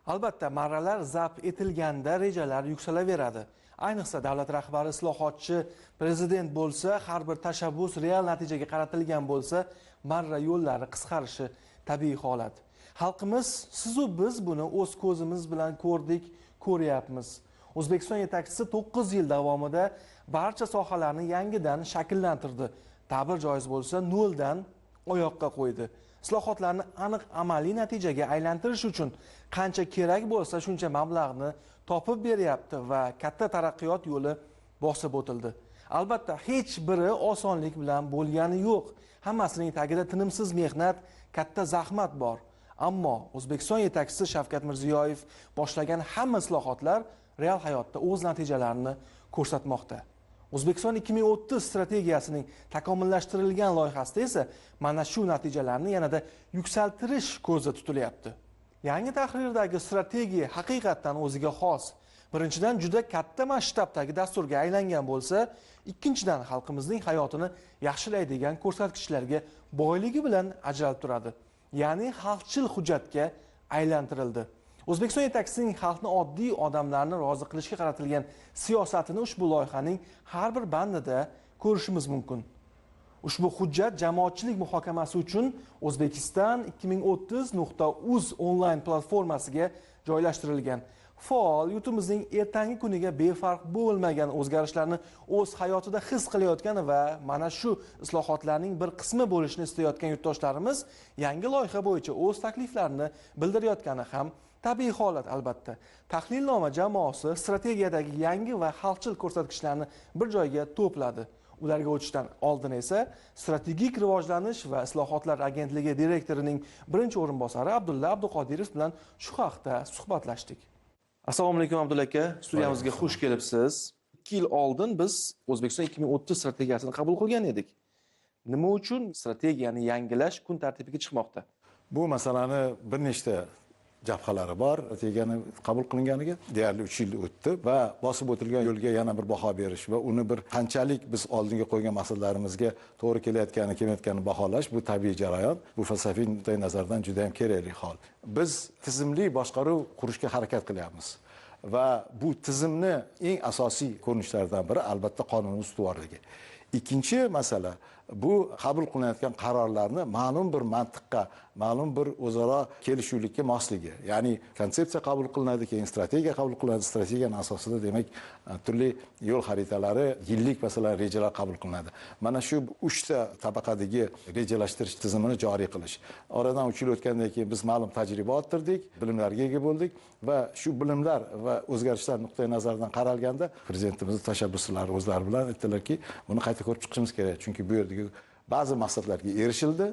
Albatta, marralar zabt etilganda rejalar yuksalaveradi. Ayniqsa davlat rahbari islohotchi prezident bo'lsa, har bir tashabbus real natijaga qaratilgan bo'lsa, marra yo'llari qisqarishi tabiiy holat. Xalqimiz, siz-u biz buni o'z ko'zimiz bilan ko'rdik, ko'ryapmiz. O'zbekiston yetakchisi 9 yil davomida barcha sohalarni yangidan shakllantirdi. Ta'bir joiz bo'lsa, noldan oyoqqa qo'ydi. Islohotlarni aniq amaliy natijaga aylantirish uchun qancha kerak bo'lsa shuncha mablag'ni topib beryapti va katta taraqqiyot yo'li bosib o'tildi. Albatta, hech biri osonlik bilan bo'lgani yo'q. Hammasining tagida tinimsiz mehnat, katta zahmat bor. Ammo O'zbekiston yetakchisi Shavkat Mirziyoyev boshlagan hamma islohotlar real hayotda o'z natijalarini ko'rsatmoqda. O'zbekiston 2030 strategiyasining takomillashtirilgan loyihasida esa mana shu natijalarni yanada yuksaltirish ko'zda tutilyapti. Yangi tahrirdagi strategiya haqiqatan o'ziga xos. Birinchidan, juda katta masshtabdagi dasturga aylangan bo'lsa, ikkinchidan, xalqimizning hayotini yaxshilaydigan ko'rsatkichlarga boyligi bilan ajralib turadi. Ya'ni xalqchil hujjatga aylantirildi. O'zbekiston yetakchisining xalqni, oddiy odamlarni rozi qilishga qaratilgan siyosatini ushbu loyihaning har bir bandida ko'rishimiz mumkin. Ushbu hujjat jamoatchilik muhokamasi uchun O'zbekiston 2030.uz onlayn platformasiga joylashtirilgan. Faol, yurtimizning ertangi kuniga befarq bo'lmagan o'zgarishlarni o'z hayotida his qilayotgan va mana shu islohotlarning bir qismi bo'lishni istayotgan yurtdoshlarimiz yangi loyiha bo'yicha o'z takliflarini bildirayotgani ham tabiiy holat albatta. Tahlilnoma jamoasi strategiyadagi yangi va xalqchil ko'rsatkichlarni bir joyga to'pladi. Ularga o'tishdan oldin esa strategik rivojlanish va islohotlar agentligi direktorining birinchi o'rinbosari Abdulla Abduqodirov bilan shu haqda suhbatlashdik. Assalomu alaykum Abdulla aka, studiyamizga xush kelibsiz. 2 yil oldin biz O'zbekiston 2030 strategiyasini qabul qilgan edik. Nima uchun strategiyani yangilash kun tartibiga chiqmoqda? Bu masalani bir nechta jabhalari bor. Strategiyani qabul qilinganiga deyarli 3 yil o'tdi va bosib o'tilgan yo'lga yana bir baho berish va uni bir qanchalik biz oldinga qo'ygan maqsadlarimizga to'g'ri kelmayotganini baholash bu tabiiy jarayon. Bu falsafiy nuqtai nazardan juda ham kerakli hol. Biz tizimli boshqaruv qurishga harakat qilyapmiz. Va bu tizimni eng asosiy ko'rinishlaridan biri albatta qonun ustuvorligi. Ikkinchi masala bu qabul qilinayotgan qarorlarni ma'lum bir mantiqqa, ma'lum bir o'zaro kelishuvlikka mosligi. Ya'ni konsepsiya qabul qilinadi, keyin strategiya qabul qilinadi. Strategiyaning asosida demak turli yo'l xaritalari, yillik masalan rejalar qabul qilinadi. Mana shu 3 ta tabaqadagi rejalashtirish tizimini joriy qilish. Oradan 3 yil o'tgandan keyin biz ma'lum tajriba orttirdik, bilimlarga ega bo'ldik va shu bilimlar va o'zgarishlar nuqtai nazaridan qaralganda prezidentimizning tashabbuslari o'zlari bilan aytdilarki, buni qayta ko'rib chiqishimiz kerak. Chunki bu yerdagi ba'zi maqsadlarga erishildi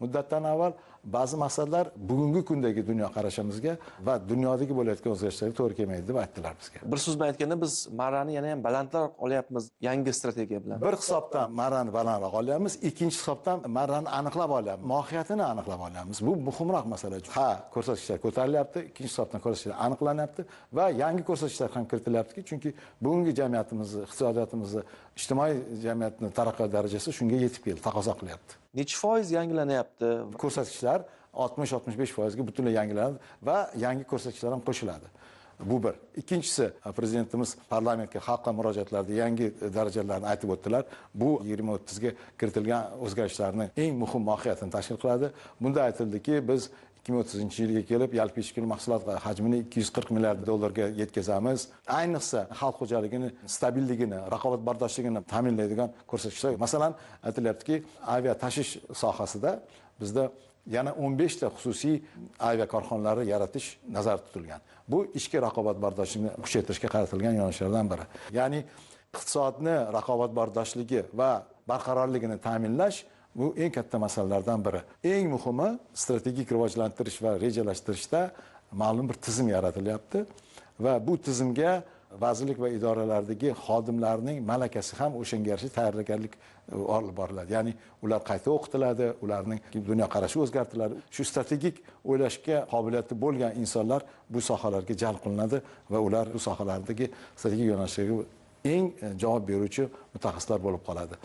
muddatdan avval, ba'zi maqsadlar bugungi kundagi dunyo qarashimizga va dunyodagi bo'layotgan o'zgarishlarga to'g'ri kelmaydi deb aytdilar bizga. Bir so'z bilan aytganda biz marrani yana ham balandroq olyapmiz yangi strategiya bilan. Bir hisobdan marrani balandroq olyapmiz, ikkinchi hisobdan marrani aniqlab olyapmiz, mohiyatini aniqlab olyapmiz. Bu muhimroq masala. Ha, ko'rsatkichlar ko'tarilyapti, ikkinchi hisobdan ko'rsatkichlar aniqlanyapti va yangi ko'rsatkichlar ham kiritilyapti, chunki bugungi jamiyatimizni, iqtisodiyotimizni, ijtimoiy jamiyatning taraqqiyot darajasi shunga yetib keldi, taqozo qilyapti. Necha foiz yangilanyapti? Ko'rsatkichlar 60-65% ga butunlay yangilanadi va yangi ko'rsatkichlar ham qo'shiladi. Bu bir. Ikkinchisi, prezidentimiz parlamentga xalqqa murojaatlarda yangi darajalarni aytib o'tdilar. Bu 2030 ga kiritilgan o'zgarishlarning eng muhim mohiyatini tashkil qiladi. Bunda aytildiki, biz 2030-yilga kelib yalpi ichki mahsulot hajmini 240 milliard dollarga yetkazamiz. Ayniqsa xalq xo'jaligini stabilligini, raqobatbardoshligini ta'minlaydigan ko'rsatkichlar. Masalan, aytilyaptiki, avia tashish sohasida bizda yana 15 ta xususiy avia korxonalari yaratish nazarda tutilgan. Bu ichki raqobatbardoshlikni kuchaytirishga qaratilgan yo'nalishlardan biri. Ya'ni iqtisodni raqobatbardoshligi va barqarorligini ta'minlash bu eng katta masalalardan biri. Eng muhimi strategik rivojlantirish va rejalashtirishda ma'lum bir tizim yaratilyapti va bu tizimga vazirlik va idoralardagi xodimlarning malakasi ham o'shanga yarasha tayyorgarlik olib boriladi. Ya'ni ular qayta o'qitiladi, ularning dunyo qarashi o'zgartiriladi. Shu strategik o'ylashga qobiliyati bo'lgan insonlar bu sohalarga jalb qilinadi va ular bu sohalardagi strategik yo'nalishlarga eng javob beruvchi mutaxassislar bo'lib qoladi.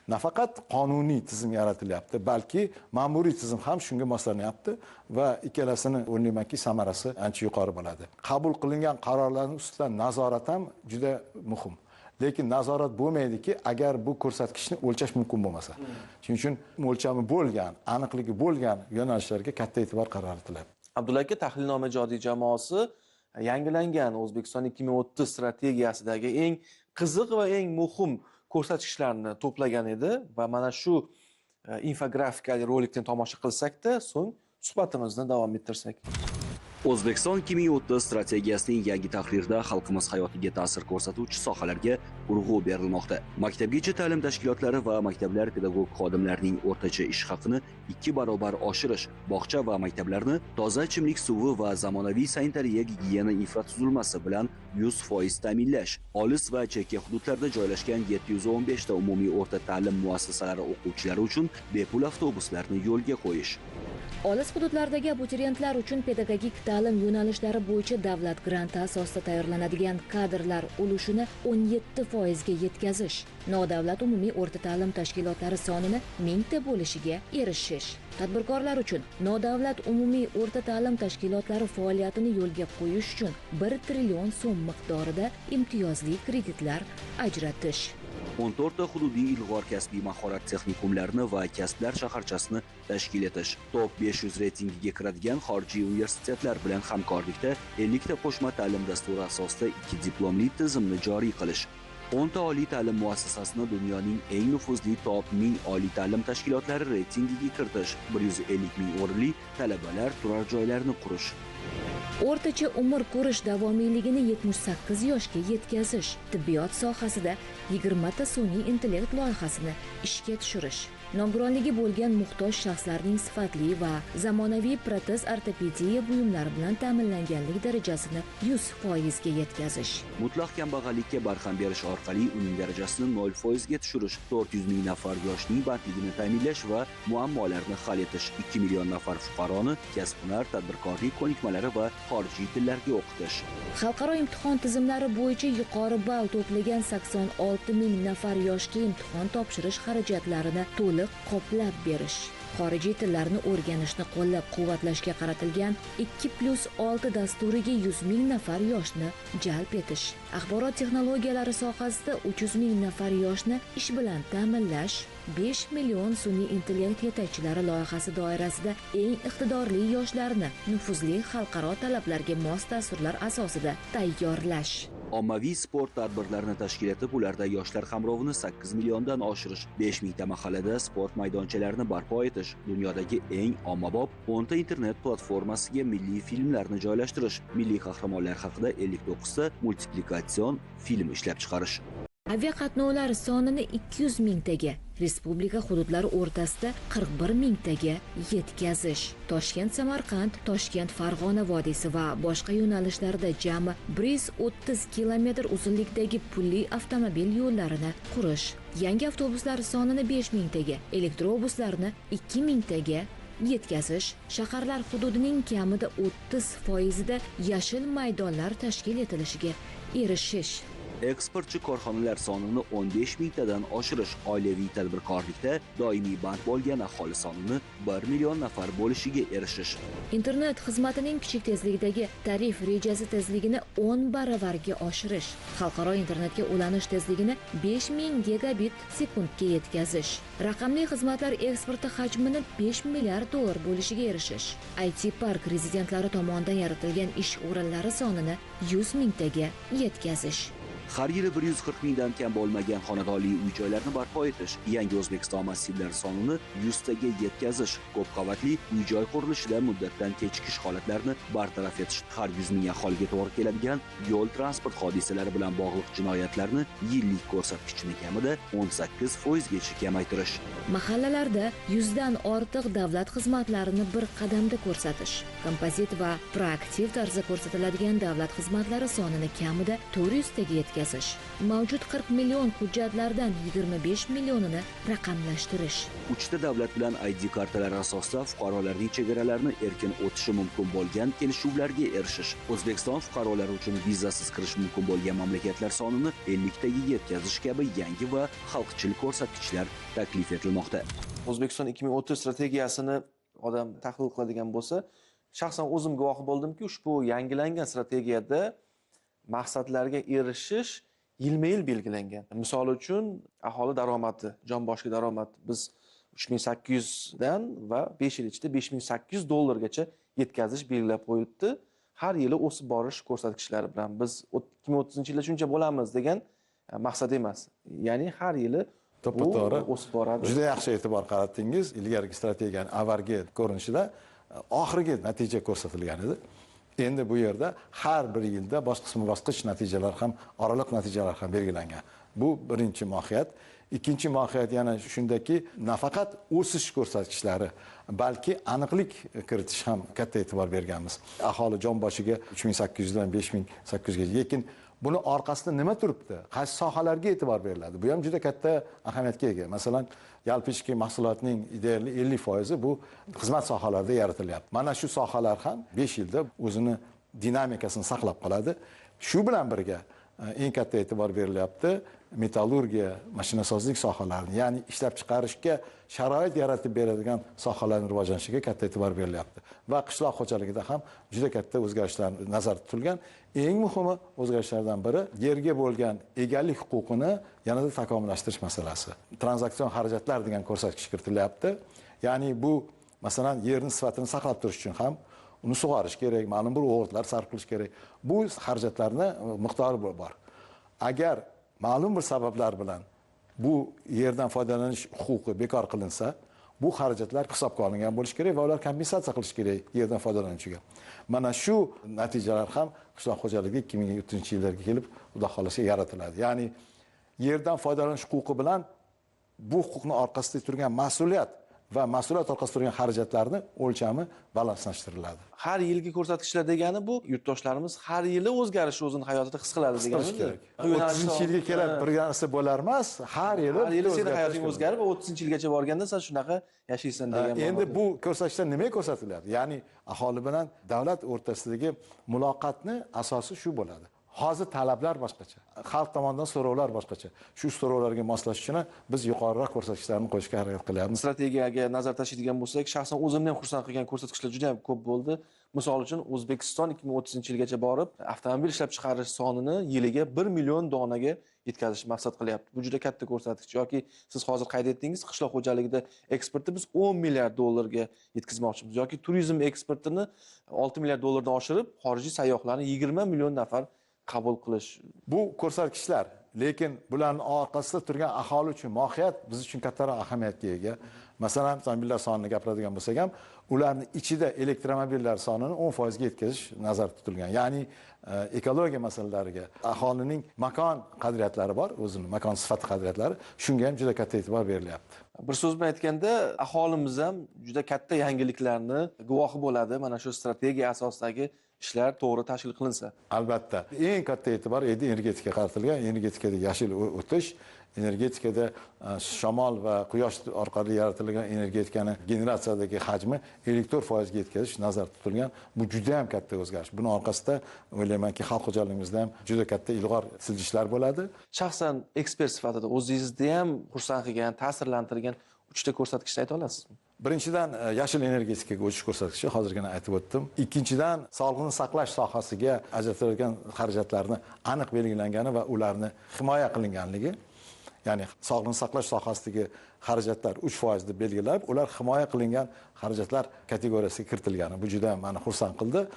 Nafaqat qonuniy tizim yaratilyapti, balki ma'muriy tizim ham shunga moslanyapti va ikkalasini o'ylaymanki samarasi ancha yuqori bo'ladi. Qabul qilingan qarorlarning ustidan nazorat ham juda muhim. Lekin nazorat bo'lmaydiki, agar bu ko'rsatkichni o'lchash mumkin bo'lmasa. Shuning uchun o'lchami bo'lgan, aniqligi bo'lgan yo'nalishlarga katta e'tibor qaratilyapti. Abdulla aka, tahlilnoma ijodiy jamoasi yangilangan O'zbekiston 2030 strategiyasidagi eng qiziq va eng muhim ko'rsatkichlarni to'plagan edi va mana shu infografikali rolikni tomosha qilsak-da, so'ng suhbatimizni davom ettirsak. O'zbekiston 2030 strategiyasining yangi tahririda xalqimiz hayotiga ta'sir ko'rsatuvchi sohalarga urg'u berilmoqda. Maktabgacha ta'lim tashkilotlari va maktablar pedagog xodimlarining o'rtacha ish haqini 2 barobar oshirish, bog'cha va maktablarni toza ichimlik suvi va zamonaviy sanitariya gigiyena infratuzilmasi bilan 100% ta'minlash, olis va chekka hududlarda joylashgan 715 ta umumiy o'rta ta'lim muassasalari o'quvchilari uchun bepul avtobuslarni yo'lga qo'yish. Olis hududlardagi abituriyentlar uchun pedagogik ta'lim yo'nalishlari bo'yicha davlat granti asosida tayyorlanadigan kadrlar ulushini 17% ga yetkazish, nodavlat umumiy o'rta ta'lim tashkilotlari sonini 1000 ta bo'lishiga erishish. Tadbirkorlar uchun nodavlat umumiy o'rta ta'lim tashkilotlari faoliyatini yo'lga qo'yish uchun 1 trillion so'm miqdorida imtiyozli kreditlar ajratish. 14 ta hududiy ilg'or kasbiy mahorat texnikumlarini va kasblar shaharchasini tashkil etish, top 500 reytingiga kiradigan xorijiy universitetlar bilan hamkorlikda 50 ta qo'shma ta'lim dasturi asosida 2 diplomli tizimni joriy qilish, 10 ta oliy ta'lim muassasasini dunyoning eng nufuzli top 1000 oliy ta'lim tashkilotlari reytingiga kiritish, 150 ming o'rinli talabalar turar joylarini qurish. O'rtacha umr ko'rish davomiyligini 78 yoshga yetkazish, tibbiyot sohasida 20 ta sun'iy intellekt loyihasini ishga tushirish, nogironligi bo'lgan muhtoj shaxslarning sifatli va zamonaviy protez ortopediya buyumlari bilan ta'minlanganlik darajasini 100% ga yetkazish. Mutlaq kambag'allikka barham berish orqali uning darajasini 0% ga tushirish, 400 ming nafar yoshning bandligini ta'minlash va muammolarni hal etish, 2 million nafar fuqaroni kasb-hunar, tadbirkorlik ko'nikmalari va xorijiy tillarga o'qitish. Xalqaro imtihon tizimlari bo'yicha yuqori ball to'plagan 86 ming nafar yoshga imtihon topshirish xarajatlarini to'liq qoplab berish. Xorijiy tillarni o'rganishni qo'llab-quvvatlashga qaratilgan 2+6 dasturiga 100 ming nafar yoshni jalb etish. Axborot texnologiyalari sohasida 300 ming nafar yoshni ish bilan ta'minlash, 5 million sun'iy intellekt yetakchilari loyihasi doirasida eng iqtidorli yoshlarni nufuzli xalqaro talablarga mos dasturlar asosida tayyorlash. Ommaviy sport tadbirlarini tashkil etib, ularda yoshlar qamrovini 8 milliondan oshirish, 5 mingta mahallada sport maydonchalarini barpo etish, dunyodagi eng ommabop 10 ta internet platformasiga milliy filmlarni joylashtirish, milliy qahramonlar haqida 59 ta multiplikatsion film ishlab chiqarish. Aviaqatnovlar sonini 200 mingtaga, respublika hududlari o'rtasida 41 mingtaga yetkazish. Toshkent-Samarqand, Toshkent-Farg'ona vodiysi va boshqa yo'nalishlarda jami 130 kilometr uzunlikdagi pulli avtomobil yo'llarini qurish. Yangi avtobuslar sonini 5 mingtaga, elektrobuslarni 2 mingtaga yetkazish, shaharlar hududining kamida 30% da yashil maydonlar tashkil etilishiga erishish. Eksportchi korxonalar sonini 15 mingtadan oshirish, oilaviy tadbirkorlikda doimiy band bo'lgan aholi sonini 1 million nafar bo'lishiga erishish. Internet xizmatining kichik tezlikdagi tarif rejasi tezligini 10 baravarga oshirish, xalqaro internetga ulanish tezligini 5000 gigabit sekundga yetkazish, raqamli xizmatlar eksporti hajmini 5 milliard dollar bo'lishiga erishish, IT park rezidentlari tomonidan yaratilgan ish o'rinlari sonini 100 mingtaga yetkazish. Har yili 140 mingdan kam bo'lmagan xonadonli uy-joylarni barpo etish, yangi O'zbekiston massivlari sonini 100 taga yetkazish, ko'p qavatli uy-joy qurilishida muddatdan kechikish holatlarini bartaraf etish, har 100 ming aholiga to'g'ri keladigan yo'l transport hodisalari bilan bog'liq jinoyatlarni yillik ko'rsatkichni kamida 18% gacha kamaytirish. Mahallalarda 100 dan ortiq davlat xizmatlarini bir qadamda ko'rsatish, kompozit va proaktiv tarzda ko'rsatiladigan davlat xizmatlari sonini kamida 400 taga yetkazish, mavjud 40 million hujjatlardan 25 millionini raqamlashtirish. Uchta davlat bilan ID kartalari asosida fuqarolarning chegaralarini erkin o'tishi mumkin bo'lgan kelishuvlarga erishish, O'zbekiston fuqarolari uchun vizasiz kirish mumkin bo'lgan mamlakatlar sonini 50 taga yetkazish kabi yangi va xalqchil ko'rsatkichlar taklif etilmoqda. O'zbekiston 2030 strategiyasini odam tahlil qiladigan bo'lsa, shaxsan o'zim guvoh bo'ldimki, ushbu yangilangan strategiyada maqsadlarga erishish yilma-yil belgilangan. Misol uchun, aholi daromadi, jon boshiga daromad biz 3800 dan va 5 yil ichida $5800 gacha yetkazish belgilab qo'yilibdi. Har yili o'sib borish ko'rsatkichlari bilan biz 2030-yilda shuncha bo'lamiz degan maqsad emas. Ya'ni har yili to'g'ri o'sib boradi. Juda yaxshi e'tibor qaratdingiz. Ilgarigi strategiyaning avvalgi ko'rinishida oxirgi natija ko'rsatilgan edi. Endi bu yerda har bir yilda bosqichma-bosqich natijalar ham, oraliq natijalar ham belgilangan. Bu birinchi mohiyat. Ikkinchi mohiyat yana shundaki, nafaqat o'sish ko'rsatkichlari, balki aniqlik kiritish ham katta e'tibor berganmiz. Aholi jon boshiga 3800 dan 5800 gacha. Lekin buni orqasida nima turibdi? Qaysi sohalarga e'tibor beriladi? Bu ham juda katta ahamiyatga ega. Masalan, yalpi ichki mahsulotning deyarli 50% bu xizmat sohalarida yaratilyapti. Mana shu sohalar ham 5 yilda o'zini dinamikasini saqlab qoladi. Shu bilan birga eng katta e'tibor berilyapti metallurgiya, mashinasozlik sohalarini, ya'ni ishlab chiqarishga sharoit yaratib beradigan sohalarning rivojlanishiga katta e'tibor berilyapti. Va qishloq xo'jaligida ham juda katta o'zgarishlar nazarda tutilgan. Eng muhimi o'zgarishlardan biri yerga bo'lgan egalik huquqini yanada takomillashtirish masalasi. Tranzaksion xarajatlar degan ko'rsatkich kiritilyapti. Ya'ni bu masalan yerning sifatini saqlab turish uchun ham uni sug'orish kerak, ma'lum bir o'g'itlar sarf qilish kerak. Bu xarajatlarning miqdori bor. Agar ma'lum bir sabablar bilan bu yerdan foydalanish huquqi bekor qilinsa, bu xarajatlar hisobga olingan bo'lishi kerak va ular kompensatsiya qilish kerak yerdan foydalanuvchiga. Mana shu natijalar ham qishloq xo'jaligi 2030-yillarga kelib, xudo xolasa yaratiladi. Ya'ni yerdan foydalanish huquqi bilan bu huquqni orqasida turgan mas'uliyat va mas'uliyat orqasida turgan xarajatlarni o'lchami balandlashtiriladi. Har yilgi ko'rsatkichlar degani bu yurtdoshlarimiz har yili o'zgarish o'zini hayotida his qiladi degani. 30-yilga kelib bir narsa bo'lar emas, har yili sening hayoting o'zgarib, 30-yilgacha borganda sen shunaqa yashaysan degan. Endi bu ko'rsatkichlar nimaga ko'rsatilyapti? Ya'ni aholi bilan davlat o'rtasidagi muloqotni asosi shu bo'ladi. Hozir talablar boshqacha, xalq tomonidan so'rovlar boshqacha. Shu so'rovlarga moslashish uchun biz yuqoriroq ko'rsatkichlarni qo'yishga harakat qilyapmiz. Strategiyaga nazar tashlaydigan bo'lsak, shaxsan o'zimni ham xursand qilgan ko'rsatkichlar juda ham ko'p bo'ldi. Misol uchun, O'zbekiston 2030-yilgacha borib, avtomobil ishlab chiqarish sonini yiliga 1 million donaga yetkazish maqsad qilyapti. Bu juda katta ko'rsatkich. Yoki siz hozir qayd etdingiz, qishloq xo'jaligida eksportni biz 10 milliard dollarga yetkazmoqchimiz. Yoki turizm eksportini 6 milliard dollardan oshirib, xorijiy sayyohlarni 20 million nafar qabul qilish. Bu ko'rsatkichlar, lekin bularning orqasida turgan aholi uchun mohiyat biz uchun kattaroq ahamiyatga ega. Masalan, avtomobillar sonini gapiradigan bo'lsak ham, ularning ichida elektromobillar sonini 10% ga yetkazish nazarda tutilgan. Ya'ni ekologiya masalalariga, aholining makon qadriyatlari bor, o'zining makon sifati qadriyatlari, shunga ham juda katta e'tibor berilyapti. Bir so'z bilan aytganda, aholimiz ham juda katta yangiliklarni guvohi bo'ladi. Mana shu strategiya asosidagi ishlar to'g'ri tashkil qilinsa. Albatta, eng katta e'tibor energetikaga qaratilgan. Energetikada yashil o'tish, energetikada shamol va quyosh orqali yaratilgan energetikani generatsiyadagi hajmi 54% ga yetkazish nazarda tutilgan. Bu juda ham katta o'zgarish. Buning orqasida o'ylaymanki, xalq xo'jaligimizda ham juda katta ilg'or siljishlar bo'ladi. Shaxsan ekspert sifatida o'zingizni ham xursand qilgan, ta'sirlantirgan 3 ta ko'rsatkichni ayta olasizmi? Birinchidan yashil energetikaga o'tish ko'rsatkichi hozirgina aytib o'tdim. Ikkinchidan sog'liqni saqlash sohasiga ajratilgan xarajatlarni aniq belgilangani va ularni himoya qilinganligi. Ya'ni sog'liqni saqlash sohasidagi xarajatlar 3% deb belgilab, ular himoya qilingan xarajatlar kategoriyasiga kiritilgani. Bu juda meni xursand qildi.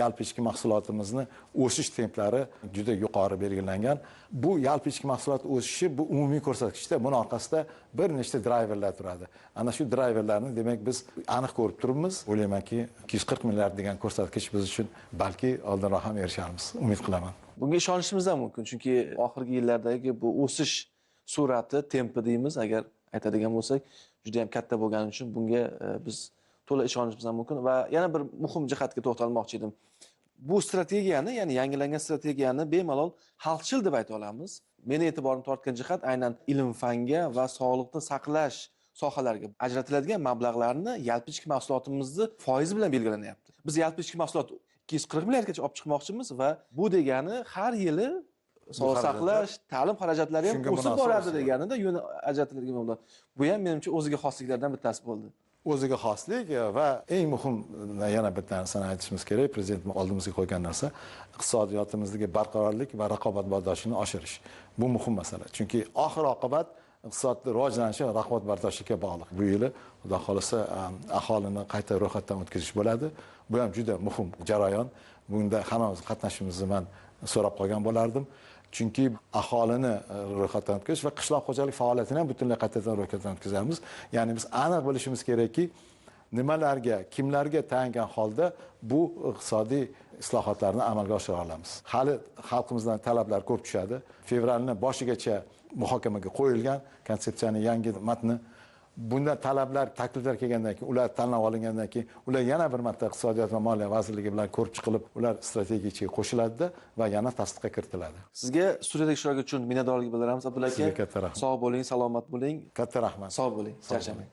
Yalpi ichki mahsulotimizni o'sish templari juda yuqori belgilangan. Bu yalpi ichki mahsulot o'sishi bu umumiy ko'rsatkichda, buning orqasida bir nechta driverlar turadi. Ana shu driverlarni demak biz aniq ko'rib turibmiz. O'ylaymanki 240 milliard degan ko'rsatkich biz uchun balki oldinroq ham erishamiz. Umid qilaman. Bunga ishonishimiz ham mumkin, chunki oxirgi yillardagi bu o'sish sur'ati, tempi deymiz, agar aytadigan bo'lsak, juda ham katta bo'lgani uchun bunga biz to'la ishonishimiz ham mumkin. Va yana bir muhim jihatga to'xtalmoqchi edim. Bu strategiyani, ya'ni yangilangan strategiyani bemalol xalqchil deb ayta olamiz. Meni e'tiborimni tortgan jihat aynan ilm-fanga va sog'liqni saqlash sohalariga ajratiladigan mablag'larni yalpi ichki mahsulotimizni foizi bilan belgilanyapti. Biz yalpi ichki mahsulot 240 milliardgacha olib chiqmoqchimiz va bu degani har yili sog'liqni saqlash, ta'lim xarajatlari ham Shunga o'sib munosib boradi o'sadi. deganida ajratiladigan mablag'. Bu ham menimcha o'ziga xosliklardan bittasi bo'ldi. O'ziga xoslik va eng muhim yana bitta narsani aytishimiz kerak. Prezident oldimizga qo'ygan narsa iqtisodiyotimizdagi barqarorlik va raqobatbardoshlikni oshirish. Bu muhim masala. Chunki oxir oqibat iqtisodni rivojlanishi raqobatbardoshlikka bog'liq. Bu yili xudo xolisa aholini qayta ro'yxatdan o'tkazish bo'ladi. Bu ham juda muhim jarayon. Bunda hammamiz qatnashishimizni men so'rab qolgan bo'lardim. Chunki aholini ro'yxatdan o'tkazish va qishloq xo'jalik faoliyatini ham butunlay qaytadan ro'yxatdan o'tkazamiz. Ya'ni biz aniq bilishimiz kerakki, nimalarga, kimlarga tayangan holda bu iqtisodiy islohotlarni amalga oshira olamiz. Hali xalqimizdan talablar ko'p tushadi. Fevralning boshigacha muhokamaga qo'yilgan konsepsiyaning yangi matni. Bundan talablar, takliflar kelgandan keyin, ular tanlab olingandan keyin, ular yana bir marta Iqtisodiyot va Moliya vazirligi bilan ko'rib chiqilib, ular strategiya ichiga qo'shiladi va yana tasdiqqa kiritiladi. Sizga studiyada ishtirok uchun minnatdorlik bildiramiz, Abdulla aka. Sizga katta rahmat. Sog' bo'ling, salomat bo'ling. Katta rahmat. Sog' bo'ling, charchamang.